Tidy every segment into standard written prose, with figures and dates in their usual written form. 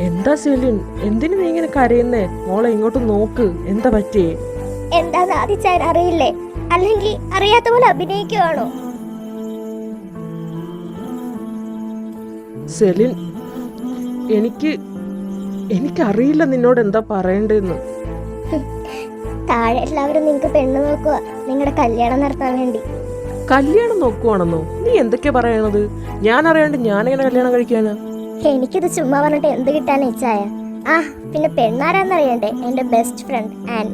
എന്താ സെലിൻ, എന്തിനു നീ ഇങ്ങനെ കരയുന്നേ? മോളെ ഇങ്ങോട്ട് നോക്ക്, എന്താ പറ്റിയേ? എന്താന്ന് ആദിച്ചാൻ അറിയില്ലേ? അല്ലെങ്കിൽ അറിയാത്ത പോലെ അഭിനയിക്കുവാണോ? സെലിൻ, എനിക്കറിയില്ല നിന്നോട് എന്താ പറയണ്ടെന്ന്. താഴെ എല്ലാവരും നിങ്ങക്ക് പെണ്ണ് നോക്കുക, നിങ്ങളുടെ കല്യാണം നടത്താൻ വേണ്ടി. കല്യാണം നോക്കുവാണെന്നോ? നീ എന്തൊക്കെയാ പറയണത്? ഞാൻ അറിയാണ്ട് ഞാനെങ്ങനെ കല്യാണം കഴിക്കാനാ? എനിക്കിത് ചുമ്മാ പറഞ്ഞിട്ട് എന്ത് കിട്ടാനാ ഇച്ചായ? ആ പിന്നെ പെണ്ണാരാന്നറിയണ്ടേ? എന്റെ ബെസ്റ്റ് ഫ്രണ്ട് ആൻ.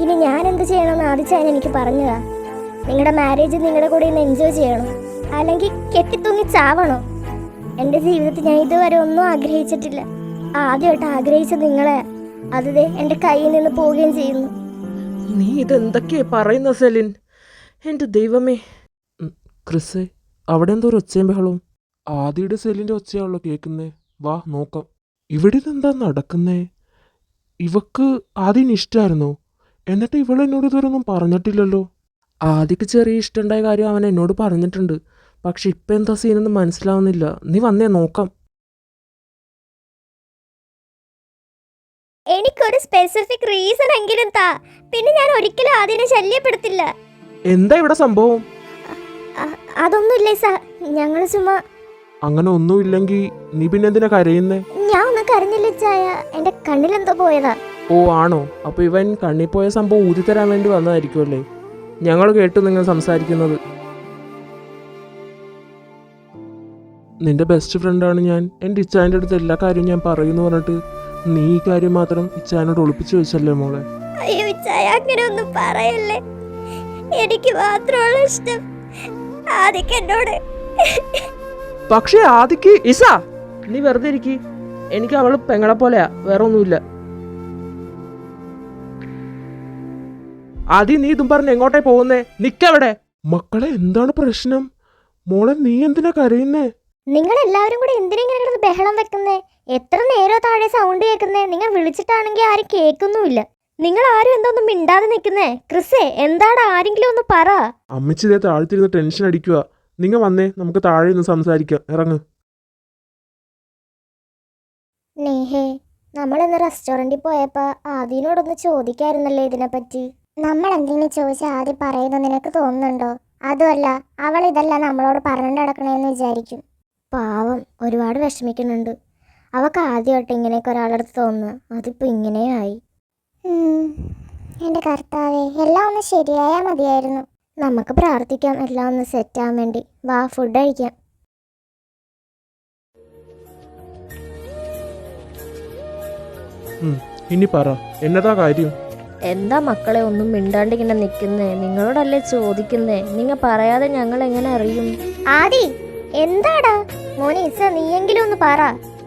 ഇനി ഞാൻ എന്ത് ചെയ്യണമെന്ന് ആദിച്ചായൻ എനിക്ക് പറഞ്ഞതാ. നിങ്ങളുടെ മാരേജ് നിങ്ങളുടെ കൂടെ ഇന്ന് എൻജോയ് ചെയ്യണോ, അല്ലെങ്കിൽ കെട്ടിത്തൂങ്ങി ചാവണോ? എന്റെ ജീവിതത്തിൽ ഞാൻ ഇതുവരെ ഒന്നും ആഗ്രഹിച്ചിട്ടില്ല. ആദ്യമായിട്ട് ആഗ്രഹിച്ചത് നിങ്ങളെ. അത് എന്റെ കയ്യിൽ നിന്ന് പോവുകയും ചെയ്യുന്നു. നീ ഇതെന്തൊക്കെയാ പറയുന്ന സെലിൻ? എന്റെ ദൈവമേ. ക്രിസ്, അവിടെ എന്തോ ഒരു ഒച്ചയും ബഹളവും. ആദിയുടെ സെലിന്റെ ഒച്ചയാണല്ലോ കേൾക്കുന്നേ. വാ നോക്കാം. ഇവിടെ ഇതെന്താ നടക്കുന്നേ? ഇവക്ക് ആദ്യം ഇഷ്ടമായിരുന്നോ? എന്നിട്ട് ഇവൾ എന്നോട് ഇതുവരെ ഒന്നും പറഞ്ഞിട്ടില്ലല്ലോ. ആദിക്ക് ചെറിയ ഇഷ്ടമുണ്ടായ കാര്യം അവൻ എന്നോട് പറഞ്ഞിട്ടുണ്ട്. പക്ഷെ ഇപ്പം എന്താ സീനെന്ന് മനസ്സിലാവുന്നില്ല. നീ വന്നേ നോക്കാം. എനിക്കൊരു സ്പെസിഫിക് റീസൺ എങ്കിലും താ, പിന്നെ ഞാൻ ഒരിക്കലും ആദിനെ ശല്യപ്പെടുത്തില്ല. എന്താ ഇവിടെ സംഭവം? അതൊന്നുമില്ലേ സാർ, ഞങ്ങൾ ചുമ്മാ. അങ്ങനെ ഒന്നുമില്ലെങ്കിൽ നീ പിന്നെ എന്തിനാ കരയുന്നേ? ഞാൻ ഒന്നും കരഞ്ഞില്ല ചായ, എന്റെ കണ്ണിലെന്തോ പോയതാ. ഓ ആണോ? അപ്പൊ ഇവൻ കണ്ണിൽ പോയ സംഭവം ഊതിത്തരാൻ വേണ്ടി വന്നതായിരിക്കുമല്ലേ? ഞങ്ങൾ കേട്ടു നിങ്ങൾ സംസാരിക്കുന്നത്. നിന്റെ ബെസ്റ്റ് ഫ്രണ്ടാണ് ഞാൻ. എൻ്റെ ഇച്ചാൻ്റെ അടുത്ത് എല്ലാ കാര്യവും ഞാൻ പറയുന്നു പറഞ്ഞിട്ട് നീ ഈ കാര്യം മാത്രം ഇച്ചാനോട് ഒളിപ്പിച്ചു വെച്ചല്ലേ മോളെ? അയ്യോ ഇച്ചായ, അങ്ങനെ ഒന്നും പറയല്ലേ. എനിക്ക് മാത്രമുള്ള ഇഷ്ടം ആദിക്ക് എന്നോട്. പക്ഷേ ആദിക്ക് ഇസ, നീ വെറുതെ ഇരിക്കി. എനിക്ക് അവള് പെങ്ങളെ പോലെയാ, വേറെ ഒന്നുമില്ല. ആദ്യം നീ ഇതും പറഞ്ഞ് എങ്ങോട്ടേ പോകുന്നേ? നിക്കവിടെ. മക്കളെ, എന്താണ് പ്രശ്നം? മോളെ, നീ എന്തിനാ കരയുന്നേ? നിങ്ങൾ എല്ലാവരും കൂടെ എന്തിനെങ്കിലും ബഹളം വെക്കുന്നേ? എത്ര നേരം താഴെ സൗണ്ട് കേൾക്കുന്നേ? നിങ്ങൾ വിളിച്ചിട്ടാണെങ്കിൽ ആരും കേൾക്കുന്നുമില്ല. നിങ്ങൾ ആരും എന്തോന്നും മിണ്ടാതെ നിൽക്കുന്നേ? ക്രിസേ, എന്താടാ? ആരെങ്കിലും ഒന്ന് പറ. അമ്മച്ചി ഇതേ താഴ്ത്തിരുന്ന് ടെൻഷൻ അടിക്കുക. നിങ്ങൾ വന്നേ, നമുക്ക് താഴെ നിന്ന് സംസാരിക്കാം. ഇറങ്ങ്. നേഹേ, നമ്മളിന്ന് റെസ്റ്റോറൻറ്റിൽ പോയപ്പോ ആദിനോടൊന്ന് ചോദിക്കായിരുന്നല്ലേ ഇതിനെപ്പറ്റി. നമ്മൾ എന്തെങ്കിലും ചോദിച്ചാൽ ആദ്യം പറയുന്നു നിനക്ക് തോന്നുന്നുണ്ടോ? അതുമല്ല, അവൾ ഇതല്ല നമ്മളോട് പറഞ്ഞു നടക്കണേന്ന് വിചാരിക്കും. പാവം, ഒരുപാട് വിഷമിക്കുന്നുണ്ട്. അവൾക്ക് ആദ്യമായിട്ട് ഇങ്ങനെയൊക്കെ ഒരാളടുത്ത് തോന്നുന്നു. അതിപ്പോൾ ഇങ്ങനെയായി. എൻ്റെ കർത്താവേ, എല്ലാം ഒന്ന് ശരിയായാൽ മതിയായിരുന്നു. നമുക്ക് പ്രാർത്ഥിക്കാം എല്ലാം ഒന്ന് സെറ്റാകാൻ വേണ്ടി. വാ, ഫുഡ് കഴിക്കാം. ഇനി പറ, എന്നതാ കാര്യം? എന്താ മക്കളെ ഒന്നും മിണ്ടാണ്ടിങ്ങനെ നിൽക്കുന്നേ? നിങ്ങളോടല്ലേ ചോദിക്കുന്നേ? നിങ്ങൾ പറയാതെ ഞങ്ങൾ എങ്ങനെ അറിയും? ആദി, എന്താടാ മോനെ? ഇസ, നീയെങ്കിലും ഒന്ന് പറ.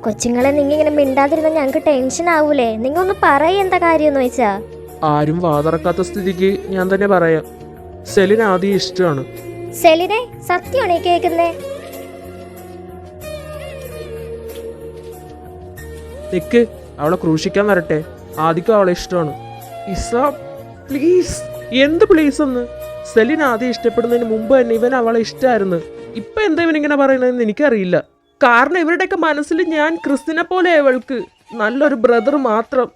കൊച്ചുങ്ങളെ, നിങ്ങൾ ഇങ്ങനെ മിണ്ടാതിരുന്ന ഞങ്ങൾക്ക് ടെൻഷൻ ആവൂലേ? നിങ്ങൾ ഒന്ന് പറയ, എന്താ കാര്യമെന്ന് വെച്ചാ. ആരും വാതറക്കാത്ത സ്ഥിതിക്ക് ഞാൻ തന്നെ പറയാം. സെലിന് ആദ്യം ഇഷ്ടമാണ്. സെലിനെ, സത്യമാണോ ഈ കേൾക്കുന്നേ? നിക്ക്, അവളെ ക്രൂശിക്കാൻ വരട്ടെ. ആദ്യം അവളെ ഇഷ്ടമാണ്. ഇസ പ്ലീസ്. എന്ത് പ്ലീസ് എന്ന്? സെലിൻ ആദ്യം ഇഷ്ടപ്പെടുന്നതിന് മുമ്പ് തന്നെ ഇവൻ അവളെ ഇഷ്ടമായിരുന്നു. ഇപ്പൊ എന്താ ഇവനിങ്ങനെ പറയണതെന്ന് എനിക്കറിയില്ല. കാരണം ഇവരുടെയൊക്കെ മനസ്സിൽ ഞാൻ ക്രിസ്റ്റിനെ പോലെ അവൾക്ക് നല്ലൊരു ബ്രദർ മാത്രം.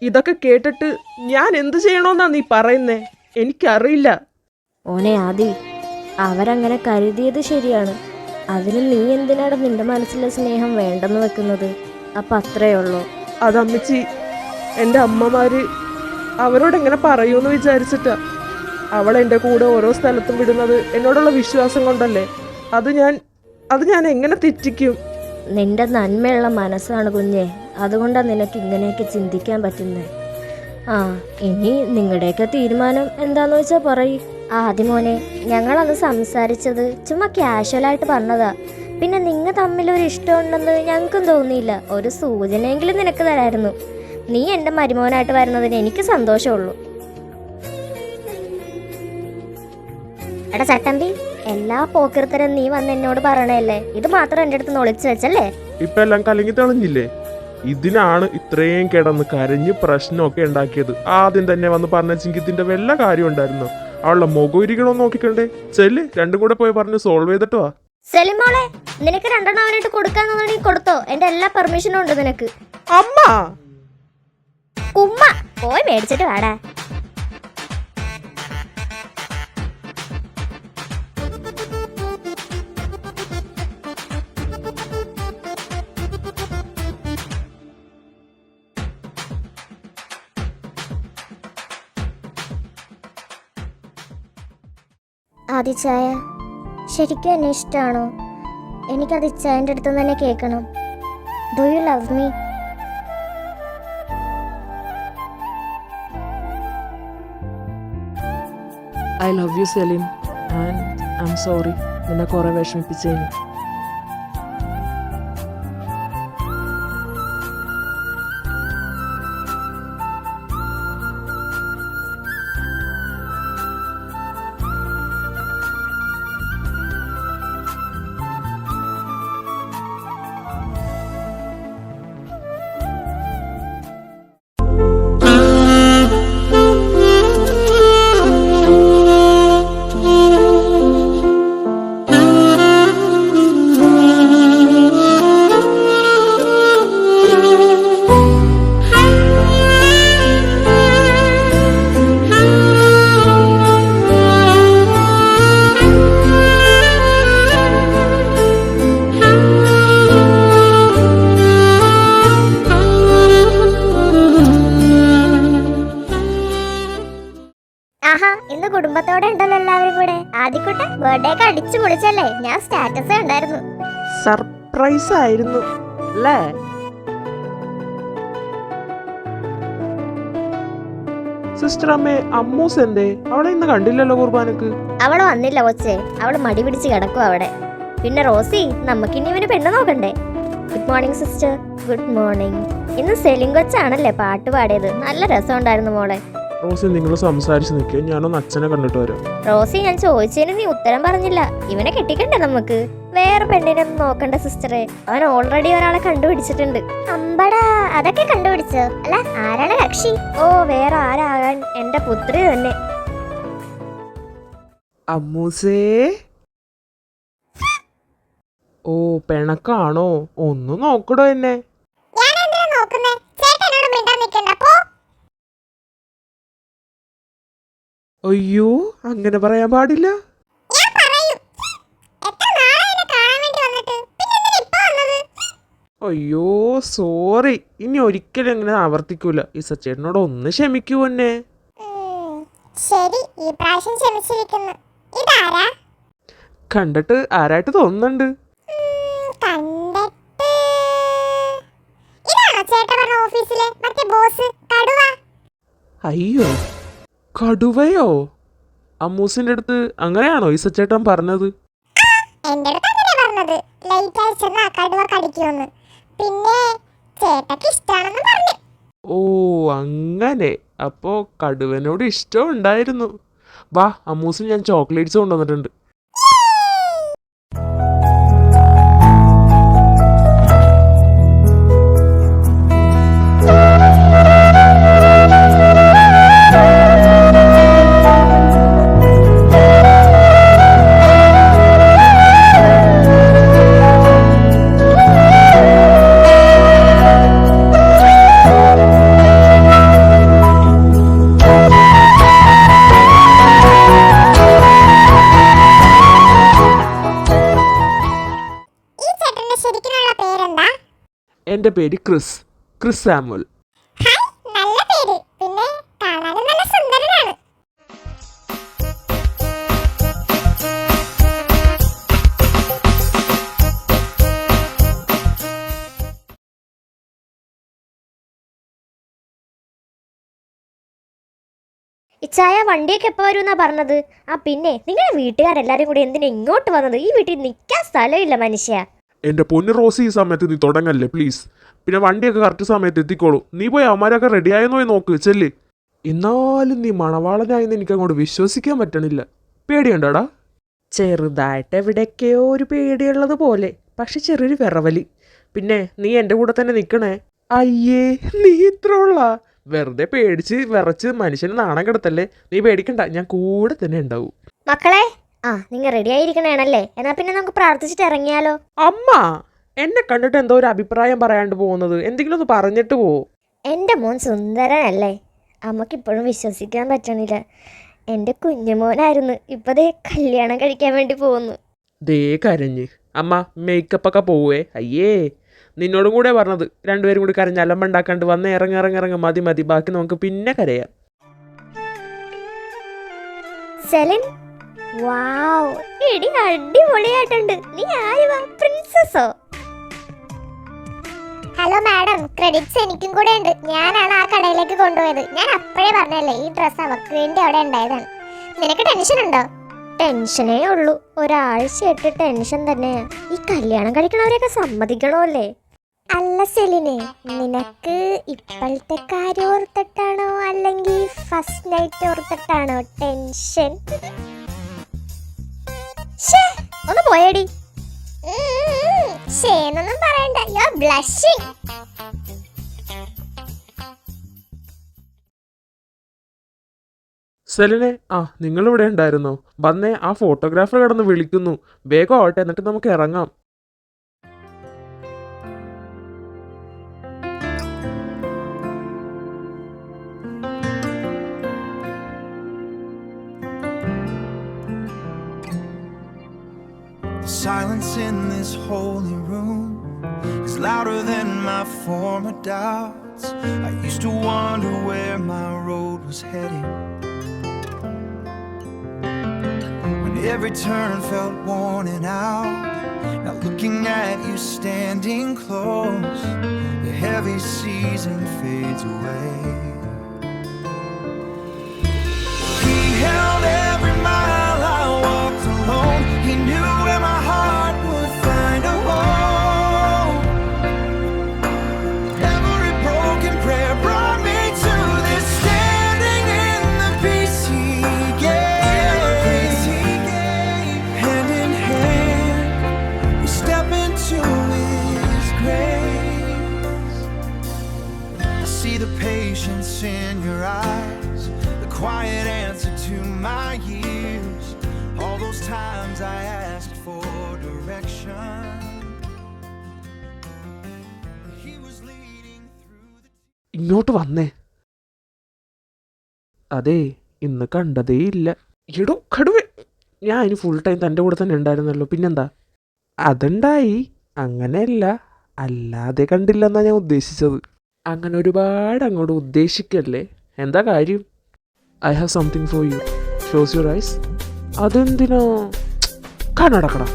ഇതൊക്കെ കേട്ടിട്ട് ഞാൻ എന്ത് ചെയ്യണമെന്നാ നീ പറയുന്നേ? എനിക്കറിയില്ല. ഓനെ ആദി, അവരങ്ങനെ കരുതിയത് ശരിയാണ്. അതിന് നീ എന്തിനാണ് നിന്റെ മനസ്സിലെ സ്നേഹം വേണ്ടെന്ന് വെക്കുന്നത്? അപ്പം അത്രയേ ഉള്ളൂ. അതമ്മച്ചി, എൻ്റെ അമ്മമാര് അവരോട് എങ്ങനെ പറയൂന്ന് വിചാരിച്ചിട്ടാ. അവൾ എൻ്റെ കൂടെ ഓരോ സ്ഥലത്തും വിടുന്നത് എന്നോടുള്ള വിശ്വാസം കൊണ്ടല്ലേ. അത് ഞാൻ എങ്ങനെ തെറ്റിക്കും? നിന്റെ നന്മയുള്ള മനസ്സാണ് കുഞ്ഞെ, അതുകൊണ്ടാണ് നിനക്ക് ഇങ്ങനെയൊക്കെ ചിന്തിക്കാൻ പറ്റുന്നത്. ആ, ഇനി നിങ്ങളുടെയൊക്കെ തീരുമാനം എന്താന്ന് വെച്ചാൽ പറയ്. ആദ്യം മോനെ, ഞങ്ങളത് സംസാരിച്ചത് ചുമ്മാ കാഷ്വലായിട്ട് പറഞ്ഞതാ. പിന്നെ നിങ്ങൾ തമ്മിലൊരു ഇഷ്ടമുണ്ടെന്ന് ഞങ്ങൾക്കും തോന്നിയില്ല. ഒരു സൂചനയെങ്കിലും നിനക്ക് തരായിരുന്നു. നീ എൻ്റെ മരുമോനായിട്ട് വരുന്നതിന് എനിക്ക് സന്തോഷമുള്ളൂ. എടാ ചട്ടമ്പി, എല്ലാ പോക്കിർത്തരം നീ വന്ന് എന്നോട് പറയണല്ലേ? ഇത് മാത്രം എൻ്റെ അടുത്ത് ഒളിച്ചു വെച്ചല്ലേ? ഇപ്പൊ എല്ലാം കലങ്ങി തെളിഞ്ഞില്ലേ? ഇതിനാണ് ഇത്രയും കിടന്ന് കരഞ്ഞ് പ്രശ്നമൊക്കെ ഉണ്ടാക്കിയത്. ആദ്യം തന്നെ വന്ന് പറഞ്ഞെങ്കിൽ ഇതിന്റെ വല്ല കാര്യം ഉണ്ടായിരുന്നു? അവളുടെ മുഖം ഇരിക്കണമെന്ന് നോക്കിക്കണ്ടേ? ചെല്ല്, രണ്ടും കൂടെ പോയി പറഞ്ഞ് സോൾവ് ചെയ്തിട്ട് വാ. സെലിമോളെ, നിനക്ക് 2 അവനായിട്ട് കൊടുക്കാന്ന് നീ കൊടുത്തോ. എന്റെ എല്ലാ പെർമിഷനും ഉണ്ട് നിനക്ക്. അമ്മ കുമ്മ പോയി മേടിച്ചിട്ട് വാടാ. ആദിച്ചായ, ശരിക്കും എന്നെ ഇഷ്ടമാണോ? എനിക്കത് ഇച്ചായൻ്റെ അടുത്ത് നിന്ന് തന്നെ കേൾക്കണം. Do you love me? I love you Celine, and I am sorry നിന്നെ കുറെ വിഷമിപ്പിച്ചതിന്. ആഹാ, ഇന്ന് കുടുംബത്തോടെ ഉണ്ടല്ലോ എല്ലാവരും കൂടെ. ആദ്യക്കുട്ടൻ ബർത്ത്ഡേ ഒക്കെ അടിച്ചു പൊളിച്ചല്ലേ? ഞാൻ സ്റ്റാറ്റസ് കണ്ടായിരുന്നു. സർപ്രൈസ് ആയിരുന്നു അല്ലേ? സിസ്റ്റർ അമ്മേ, അമ്മൂസ് എന്തേ? അവളെ ഇന്ന് കണ്ടില്ലല്ലോ കുർബാനക്ക്. അവള് വന്നില്ല കൊച്ചേ, അവള് മടി പിടിച്ച് കിടക്കും അവിടെ. പിന്നെ റോസി, നമുക്കിനി ഇവന് പെണ്ണ് നോക്കണ്ടേ? Good morning sister. Good morning. ഇന്ന് സെലിൻ കൊച്ചാണല്ലേ പാട്ട് പാടിയത്? നല്ല രസമുണ്ടായിരുന്നു മോളെ. റോസി, നിങ്ങൾ സംസാരിച്ച് നിൽക്കുക, ഞാനൊന്ന് അച്ഛനെ കണ്ടിട്ട് വരാം. റോസി, ഞാൻ ചോദിച്ചതിന് നീ ഉത്തരം പറഞ്ഞില്ല. ഇവനെ കെട്ടിക്കണ്ടേ നമുക്ക്? വേറെ പെണ്ണിനൊന്നും നോക്കണ്ട സിസ്റ്ററെ, അവൻ ഓൾറെഡി ഒരാളെ കണ്ടുപിടിച്ചിട്ടുണ്ട്. അമ്പടാ, അതൊക്കെ കണ്ടുപിടിച്ചോ? അല്ല, ആരാണ് കക്ഷി? ഓ, വേറെ ആരാകാൻ, എന്റെ പുത്രി തന്നെ. അമ്മൂസേ. ഓ, പെണക്കാണോ? ഒന്ന് നോക്കടോ എന്നെ. ഞാൻ എന്തിനാ നോക്കുന്നേ? ചേട്ടനോട് മിണ്ടാൻ നിൽക്കണ്ട, പോ. അയ്യോ, അങ്ങനെ പറയാൻ പാടില്ല. ഞാൻ പറയും. എത്ര നാളായി എന്നെ കാണാൻ വേണ്ടി വന്നിട്ട്, പിന്നെ എന്തിനാ ഇപ്പോ വന്നത്? അയ്യോ, സോറി. ഇനി ഒരിക്കലും അങ്ങനെ ആവർത്തിക്കൂല. ഈ സച്ചേട്ടനോട് ഒന്ന് ക്ഷമിക്കൂ എന്നെ. ശരി, ഈ പ്രാവശ്യം ക്ഷമിച്ചിരിക്കുന്നു. ഇതാരാ? കണ്ടിട്ട് ആരായിട്ട് തോന്നുന്നുണ്ട്? കണ്ടിട്ട് ഇതാണോ ചേട്ടൻ പറഞ്ഞ ഓഫീസിലെ മറ്റേ ബോസ് കടുവ? അയ്യോ, കടുവയോ? അമ്മൂസിന്റെ അടുത്ത് അങ്ങനെയാണോ ഈ സച്ചേട്ടൻ പറഞ്ഞത്? എന്റെ അടുത്ത് അങ്ങനെ പറഞ്ഞത്. ലൈറ്റ് അയച്ചെന്നാ കടുവ കടിക്കുമെന്ന്. പിന്നെ ചേട്ടക്ക് ഇഷ്ടാണെന്ന് പറഞ്ഞു. ഓ, അങ്ങനെ. അപ്പോ കടുവനോട് ഇഷ്ടം ഉണ്ടായിരുന്നു. വാ, അമ്മൂസിന് ഞാൻ ചോക്ലേറ്റ്സ് കൊണ്ടുവന്നിട്ടുണ്ട്. എൻ്റെ പേര് ക്രിസ് സാമുവൽ. നല്ല പേര്. പിന്നെ കാണാനും നല്ല സുന്ദരനാണ്. ഇച്ചായ, വണ്ടിയൊക്കെ എപ്പോ വരുമെന്നാ പറഞ്ഞത്? ആ പിന്നെ, നിങ്ങളുടെ വീട്ടുകാരെല്ലാരും കൂടി എന്തിനാ ഇങ്ങോട്ട് വന്നത്? ഈ വീട്ടിൽ നിൽക്കാൻ സ്ഥലമില്ല മനുഷ്യ. എൻ്റെ പൊന്നു റോസി, ഈ സമയത്ത് നീ തുടങ്ങല്ലേ പ്ലീസ്. പിന്നെ വണ്ടിയൊക്കെ കറക്റ്റ് സമയത്ത് എത്തിക്കോളൂ. നീ പോയി അവന്മാരൊക്കെ റെഡിയായെന്ന് പോയി നോക്ക്, ചെല്ല്. എന്നാലും നീ മണവാളനായെന്ന് എനിക്ക് അങ്ങോട്ട് വിശ്വസിക്കാൻ പറ്റണില്ല. പേടിയുണ്ടാടാ? ചെറുതായിട്ട് എവിടേക്കെയോ ഒരു പേടിയുള്ളത് പോലെ, പക്ഷെ ചെറിയൊരു വിറവലി. പിന്നെ നീ എൻ്റെ കൂടെ തന്നെ നിൽക്കണേ. അയ്യേ, നീ ഇത്ര ഉള്ള വെറുതെ പേടിച്ച് വിറച്ച് മനുഷ്യന് നാണം കിടത്തല്ലേ. നീ പേടിക്കണ്ട, ഞാൻ കൂടെ തന്നെ ഉണ്ടാവും. മക്കളെ, ആ നിങ്ങൾ റെഡി ആയിരിക്കണേണല്ലേ? എന്നാ പിന്നെ നമുക്ക് പ്രാർത്ഥിച്ചിട്ട് ഇറങ്ങിയാലോ? അമ്മ എന്നെ കണ്ടിട്ട് എന്തോ ഒരു അഭിപ്രായം പറയാണ്ട് പോകുന്നത്, എന്തെങ്കിലും ഒന്ന് പറഞ്ഞിട്ട് പോ. എൻ്റെ മോൻ സുന്ദരനല്ലേ? അമ്മക്കിപ്പോഴും വിശ്വസിക്കാൻ പറ്റണില്ല. എൻ്റെ കുഞ്ഞുമോനായിരുന്നു, ഇപ്പതേ കല്യാണം കഴിക്കാൻ വേണ്ടി പോകുന്നു. ദേ കരഞ്ഞ്. അമ്മ മേക്കപ്പ് ഒക്കെ പോവേ. അയ്യേ, നിന്നോടും കൂടെ പറഞ്ഞത് രണ്ടുപേരും കൂടി കരഞ്ഞ് അലമ്പുണ്ടാക്കാണ്ട് വന്ന് ഇറങ്ങ മതി മതി, ബാക്കി നമുക്ക് പിന്നെ കരയാം. സെലിൻ, വാവ്, എടി അടിപൊളിയായിട്ടുണ്ട്. നീ ആരുവാ, പ്രിൻസസോ? ഹലോ മാഡം, ക്രെഡിറ്റ്സ് എനിക്കും കൂടെ ഉണ്ട്. ഞാനാണ് ആ കടയിലേക്ക് കൊണ്ടുപോയത്. ഞാൻ അപ്പോഴേ പറഞ്ഞല്ലേ ഈ ഡ്രസ്സ് അവർക്ക് വേണ്ടി അവിടെ ഉണ്ടായതാണ്. നിനക്ക് ടെൻഷൻ ഉണ്ടോ? ടെൻഷനേ ഉള്ളൂ, ഒരാഴ്ചയായിട്ട് ടെൻഷൻ തന്നെയാ. ഈ കല്യാണം കഴിക്കണവരെയൊക്കെ സമ്മതിക്കണമല്ലേ? അല്ല സെലിനെ, നിനക്ക് ഇപ്പോഴത്തെ കാര്യം ഓർത്തിട്ടാണോ അല്ലെങ്കിൽ ഫസ്റ്റ് നൈറ്റ് ഓർത്തിട്ടാണോ ടെൻഷൻ? ഒന്ന് പോയേടി. ഷേന്നൊന്നും പറയണ്ട, യു ആർ ബ്ലഷിംഗ്. സെലിനെ, നിങ്ങളിവിടെ ഉണ്ടായിരുന്നോ? വന്നേ, ആ ഫോട്ടോഗ്രാഫർ കിടന്ന് വിളിക്കുന്നു. വേഗം ആവട്ടെ, എന്നിട്ട് നമുക്ക് ഇറങ്ങാം. The silence in this holy room is louder than my former doubts. I used to wonder where my road was heading, when every turn felt worn and out. Now looking at you standing close, the heavy season fades away. He held every mile I walked alone. He knew where my heart would find a home. Every broken prayer brought me to this, standing in the peace He gave. Hand in hand, we step into His grace. I see the patience in your eyes, the quiet answer to my years. All those times I asked for direction, He was leading through the... ഇങ്ങോട്ട് വന്നേ. അതെ, ഇന്ന് കണ്ടതേ ഇല്ല. എടോ കടുവേ, ഞാൻ ഇനി full time തൻ്റെ കൂടെ തന്നെ ഉണ്ടായിരുന്നല്ലോ, പിന്നെന്താ? അതുണ്ടായി, അങ്ങനെയല്ല, അല്ലാതെ കണ്ടില്ലെന്നാ ഞാൻ ഉദ്ദേശിച്ചത്. അങ്ങനെ ഒരുപാട് അങ്ങോട്ട് ഉദ്ദേശിക്കല്ലേ. എന്താ കാര്യം? I have something for you. Close your eyes. അതെന്തിനാ? കണ്ണടക്കടാ.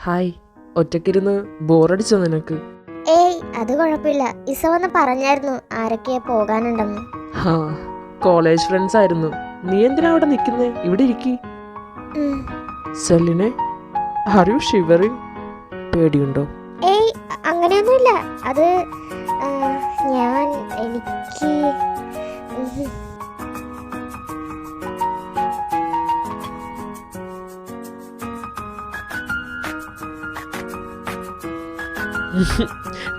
ഹായ്, ഒറ്റക്കിരുന്ന് ബോറടിച്ചോ നിനക്ക്? ഏയ്, അത് കുഴപ്പമില്ല. ഇസ വന്ന് പറഞ്ഞായിരുന്നു ആരൊക്കെയാ പോകാനുണ്ടെന്ന്. ഹാ, കോളേജ് ഫ്രണ്ട്സ് ആയിരുന്നു. നീ എന്തിനാ അവിടെ നിൽക്കുന്നേ? ഇവിടെ ഇരിക്കി. സെലിനെ, ആർ യു ഷിവറിങ്? പേടിയുണ്ടോ? ഏയ്, അങ്ങനെയൊന്നുമില്ല. അത് എനിക്ക്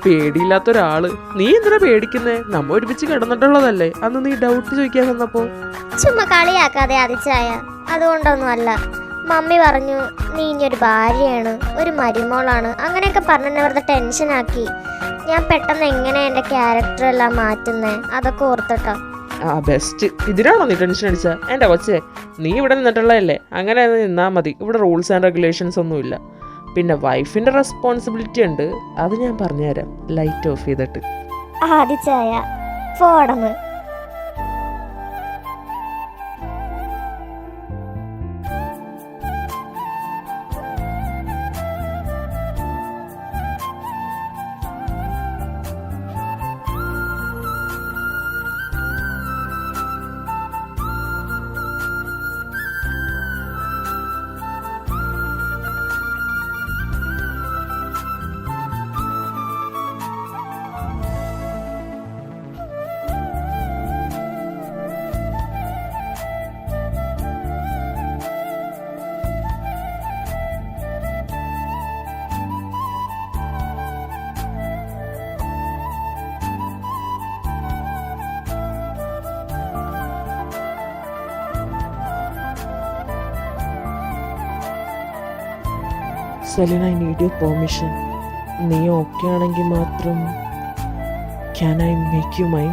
പേടിയില്ലാത്ത ഒരാള്. നീ എന്തിനാ പേടിക്കുന്നേ? നമ്മ ഒരുമിച്ച് കിടന്നിട്ടുള്ളതല്ലേ. അന്ന് നീ ഡൗട്ട് ചോദിക്കാൻ വന്നപ്പോ. ചുമ്മാ കളിയാക്കാതെ അതിച്ചായ, അതുകൊണ്ടൊന്നും അല്ല. മമ്മി പറഞ്ഞു നീ ഇനി ഒരു ഭാര്യയാണ്, ഒരു മരുമോളാണ്, അങ്ങനെയൊക്കെ പറഞ്ഞെന്നെ വെറുതെ ടെൻഷനാക്കി. ഞാൻ പെട്ടെന്ന് എങ്ങനെ എൻ്റെ ക്യാരക്ടർ എല്ലാം മാറ്റുന്നേ, അതൊക്കെ ഓർത്തിട്ടാ. ബെസ്റ്റ്. ഇതിനാണോ നീ ടെൻഷൻ അടിച്ച? എൻ്റെ കൊച്ചേ, നീ ഇവിടെ നിന്നിട്ടുള്ളതല്ലേ, അങ്ങനെ നിന്നാ മതി. ഇവിടെ റൂൾസ് ആൻഡ് റെഗുലേഷൻസ് ഒന്നുമില്ല. പിന്നെ വൈഫിൻ്റെ റെസ്പോൺസിബിലിറ്റി ഉണ്ട്, അത് ഞാൻ പറഞ്ഞുതരാം. ലൈറ്റ് ഓഫ് ചെയ്തിട്ട്. ആദിച്ചായ ഫോടന്ന്. Celine, I need your permission. നീ ഓക്കെ ആണെങ്കിൽ മാത്രം can I make you mine?